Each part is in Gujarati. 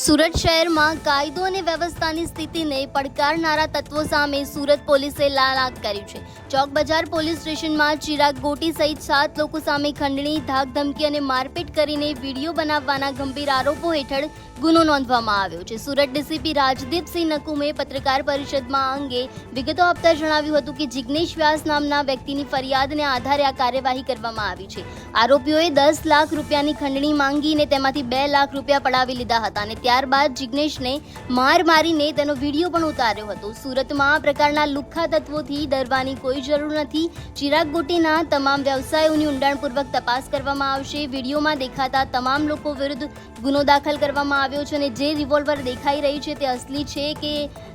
સુરત શહેરમાં કાયદો અને વ્યવસ્થાની સ્થિતિને પડકારનારા તત્વો સામે સુરત પોલીસે લાલ આંખ કરી છે। ચોક બજાર પોલીસ સ્ટેશનમાં ચિરાગ ગોટી સહિત 7 લોકો સામે ખંડણી, ધાકધમકી અને મારપીટ કરીને વિડીયો બનાવવાના ગંભીર આરોપો હેઠળ ગુનો નોંધવામાં આવ્યો છે। સુરત ડીસીપી રાજદીપસિંહ નકુમે પત્રકાર પરિષદમાં આ અંગે વિગતો આપતા જણાવ્યું હતું કે જિગ્નેશ વ્યાસ નામના વ્યક્તિની ફરિયાદને આધારે આ કાર્યવાહી કરવામાં આવી છે। આરોપીઓએ 10 લાખ રૂપિયાની ખંડણી માંગીને તેમાંથી 2 લાખ રૂપિયા પડાવી લીધા હતા અને ત્યારબાદ જિગ્નેશને માર મારીને તેનો વિડીયો પણ ઉતાર્યો હતો। સુરતમાં આ પ્રકારના લુખ્ખા તત્વોથી ડરવાની કોઈ જરૂર નથી। ચિરાગ ગોટીના તમામ વ્યવસાયોની ઊંડાણપૂર્વક તપાસ કરવામાં આવશે। વિડીયોમાં દેખાતા તમામ લોકો વિરુદ્ધ ગુનો દાખલ કરવામાં આવ્યો છે અને જે રિવોલ્વર દેખાઈ રહી છે તે અસલી છે કે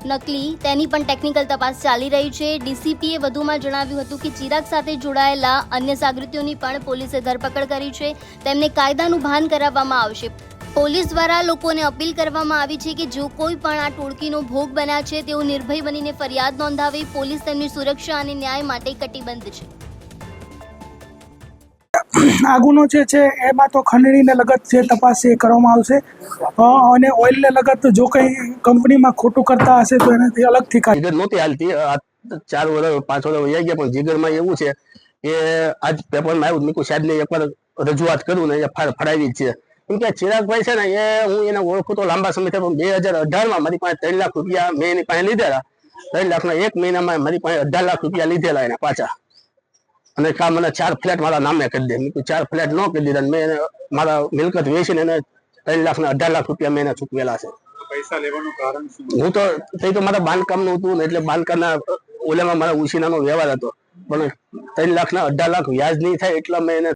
નકલી તેની પણ ટેકનિકલ તપાસ ચાલી રહી છે। ડીસીપીએ વધુમાં જણાવ્યું હતું કે ચિરાગ સાથે જોડાયેલા અન્ય સાગરીતોની પણ પોલીસે ધરપકડ કરી છે। તેમને કાયદાનું ભાન કરાવવામાં આવશે। પોલીસ દ્વારા લોકોને અપીલ કરવામાં આવી છે કે જો કોઈ પણ આ ટોળકીનો ભોગ બન્યા છે તેઓ નિર્ભય બનીને ફરિયાદ નોંધાવે। પોલીસ તેમની સુરક્ષા અને ન્યાય માટે કટિબદ્ધ છે। આ ગુનો જે છે એમાં તો ખંડણીને લગત જે તપાસ છે એ કરવામાં આવશે અને ઓઇલને લગત જો કંઈ કંપનીમાં ખોટું કરતા હશે તો એનાથી અલગથી જીગર નહોતી હાલતી 4 વર્ષ 5 વર્ષ વહી ગયા, પણ જીગરમાં એવું છે કે આજ પેપરમાં આવ્યું મેં કોઈ સાહેબને એકવાર રજૂઆત કરું ને એ ફડાવી જ છે। કેમ કે ચિરાગભાઈ છે ને એ હું એને ઓળખું તો લાંબા સમયથી, પણ 2018માં મારી પાસે 3 લાખ રૂપિયા મેં એની પાસે લીધેલા। 3 લાખના એક મહિનામાં મારી પાસે 18 લાખ રૂપિયા લીધેલા એને પાછા, અને કા મને 4 ફ્લેટ મારા નામે કરી દે। મેં 4 ફ્લેટ ન કરી દીધા, મેં મારા મિલકત વેચીને એને 3 લાખના 18 લાખ રૂપિયા મેં એને ચૂકવેલા છે। પૈસા લેવાનું કારણ શું? હું તો મારા બાંધકામનું હતું ને, એટલે બાંધકામના ઓલામાં મારા ઉછીનાનો વ્યવહાર હતો, પણ 3 લાખના 18 લાખ વ્યાજ નહીં થાય એટલા મેં એને